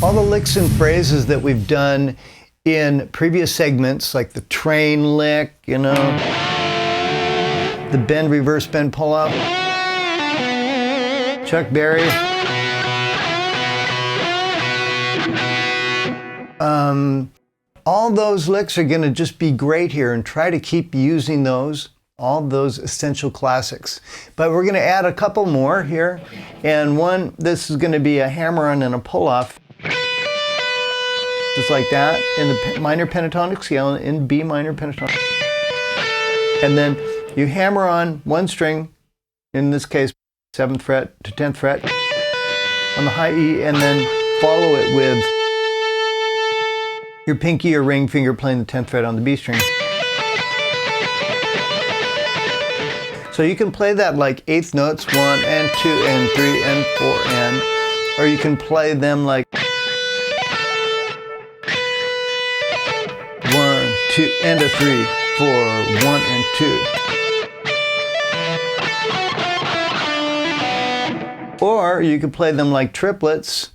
All the licks and phrases that we've done in previous segments, like the train lick, you know, the bend, reverse bend, pull up, Chuck Berry. All those licks are going to just be great here, and try to keep using those, all those essential classics. But we're going to add a couple more here, and one, this is going to be a hammer-on and a pull-off, just like that, in the minor pentatonic scale, in B minor pentatonic. And then you hammer on one string, in this case 7th fret to 10th fret on the high E, and then follow it with your pinky or ring finger playing the 10th fret on the B string. So you can play that like eighth notes, 1 and 2 and 3 and 4 and, or you can play them like 1, 2 and a 3, 4, 1 and 2. Or you could play them like triplets,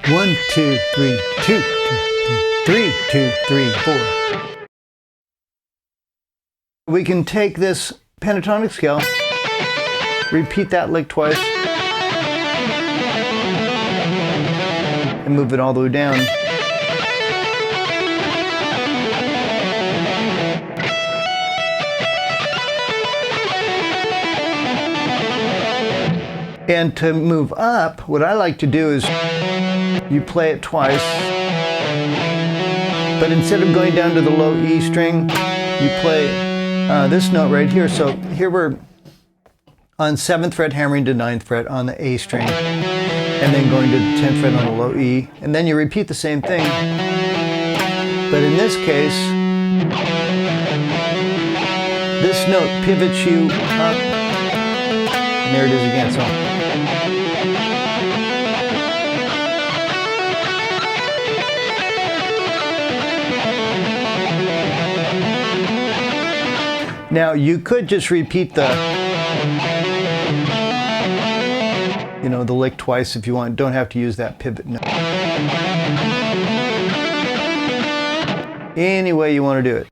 1, 2, 3, 2, 3, 2, 3, 4. We can take this pentatonic scale, repeat that lick twice, and move it all the way down. And to move up, what I like to do is you play it twice, but instead of going down to the low E string, you play this note right here. So here we're on 7th fret hammering to 9th fret on the A string, and then going to the 10th fret on the low E, and then you repeat the same thing. But in this case, this note pivots you up, and there it is again. So now you could just repeat the, you know, the lick twice if you want. Don't have to use that pivot note. Any way you want to do it.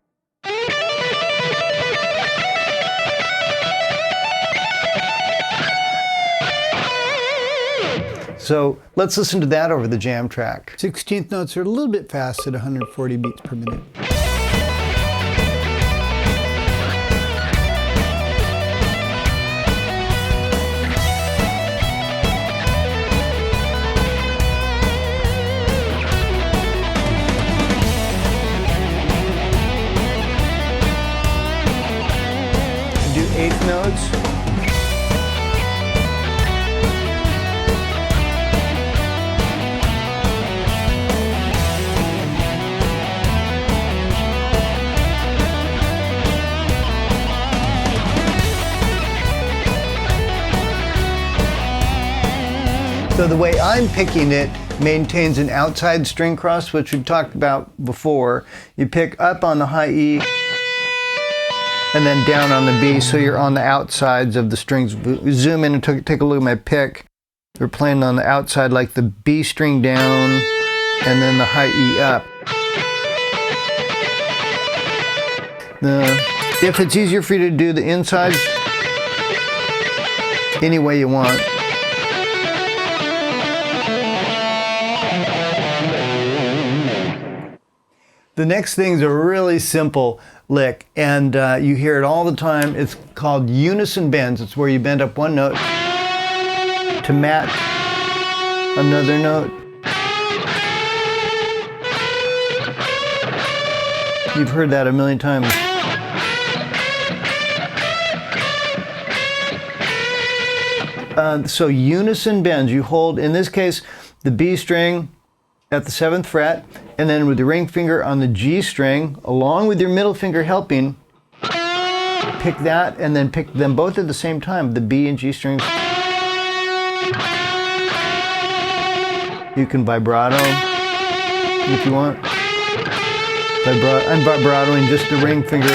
So let's listen to that over the jam track. 16th notes are a little bit fast at 140 beats per minute. Do eighth notes. So the way I'm picking it maintains an outside string cross, which we've talked about before. You pick up on the high E and then down on the B, so you're on the outsides of the strings. Zoom in and take a look at my pick. We're playing on the outside, like the B string down and then the high E up. If it's easier for you to do the insides, any way you want. The next thing is a really simple lick, and you hear it all the time. It's called unison bends. It's where you bend up one note to match another note. You've heard that a million times. So unison bends, you hold, in this case, the B string at the 7th fret, and then with your ring finger on the G string, along with your middle finger helping, pick that, and then pick them both at the same time, the B and G strings. You can vibrato if you want. I'm vibratoing just the ring finger.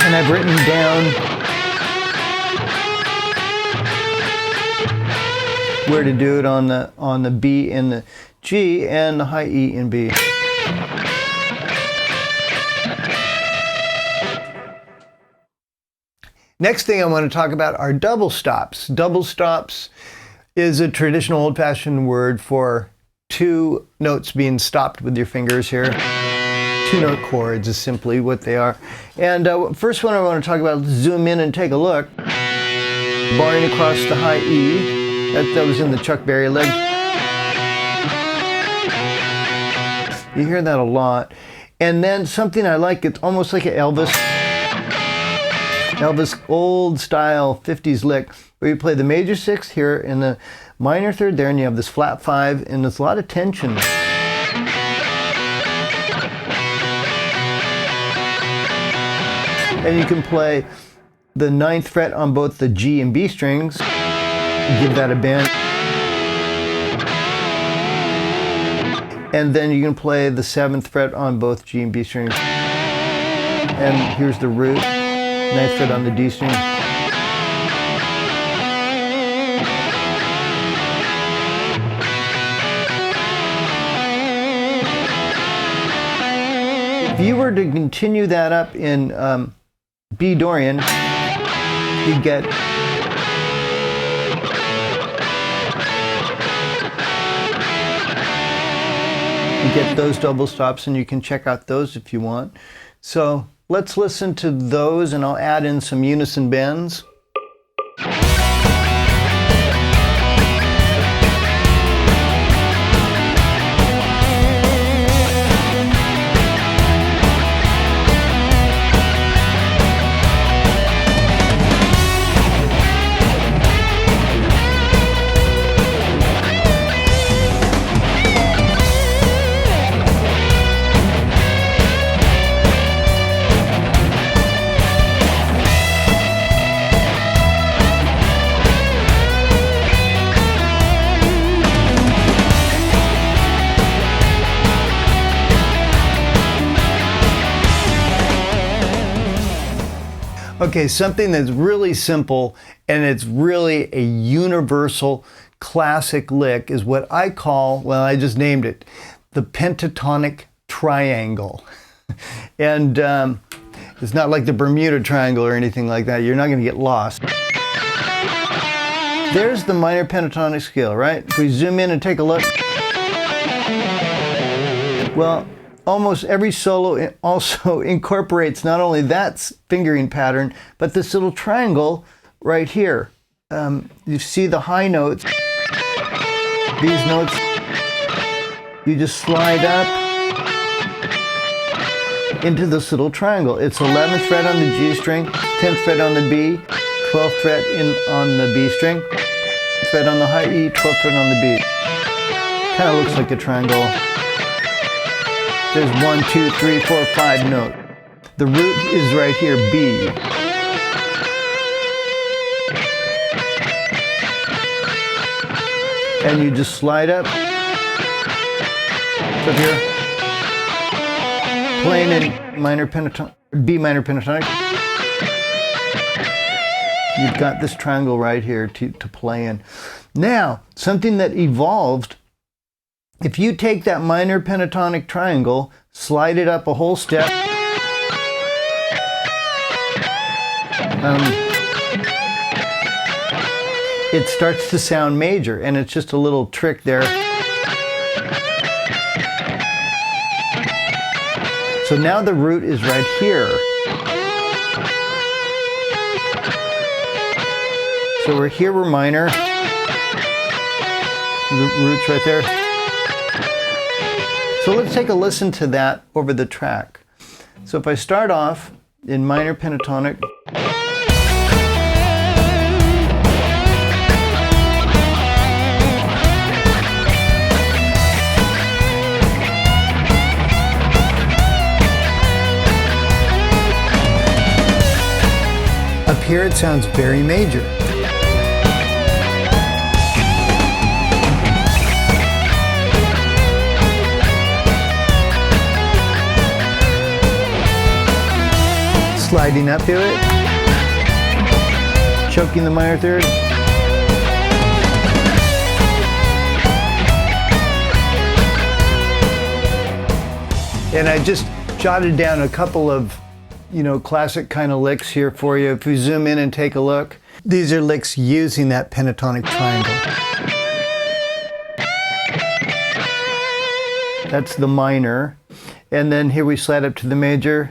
And I've written down where to do it on the B and the G and the high E and B. Next thing I want to talk about are double stops. Double stops is a traditional old-fashioned word for two notes being stopped with your fingers here. Two-note chords is simply what they are. And first one I want to talk about, let's zoom in and take a look. Barring across the high E, that was in the Chuck Berry lick. You hear that a lot. And then something I like, it's almost like an Elvis old style 50s lick, where you play the major 6 here in the minor 3rd there, and you have this flat 5, and there's a lot of tension. And you can play the 9th fret on both the G and B strings, give that a bend. And then you can play the 7th fret on both G and B strings. And here's the root. 9th fret on the D string. If you were to continue that up in B Dorian, you'd get those double stops, and you can check out those if you want. So let's listen to those, and I'll add in some unison bends. Okay, something that's really simple and it's really a universal classic lick is what I call, well, I just named it, the pentatonic triangle. And it's not like the Bermuda Triangle or anything like that. You're not going to get lost. There's the minor pentatonic scale, right? If we zoom in and take a look, well, almost every solo also incorporates not only that fingering pattern, but this little triangle right here. You see the high notes, these notes, you just slide up into this little triangle. It's 11th fret on the G string, 10th fret on the B, 12th fret on the B string, fret on the high E, 12th fret on the B. Kind of looks like a triangle. There's 1, 2, 3, 4, 5 note. The root is right here, B. And you just slide up. It's up here. Playing in minor pentatonic, B minor pentatonic. You've got this triangle right here to play in. Now, something that evolved, if you take that minor pentatonic triangle, slide it up a whole step, it starts to sound major, and it's just a little trick there. So now the root is right here. So we're minor. The root's right there. So let's take a listen to that over the track. So if I start off in minor pentatonic, up here it sounds very major. Sliding up to it, choking the minor third. And I just jotted down a couple of, classic kind of licks here for you. If we zoom in and take a look, these are licks using that pentatonic triangle. That's the minor. And then here we slide up to the major.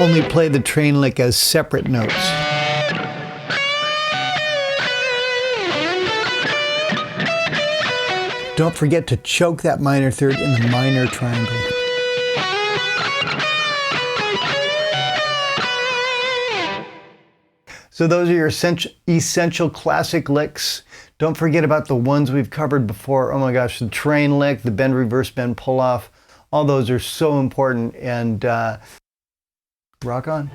Only play the train lick as separate notes. Don't forget to choke that minor third in the minor triangle. So those are your essential classic licks. Don't forget about the ones we've covered before. Oh my gosh, the train lick, the bend, reverse bend, pull off. All those are so important, and rock on.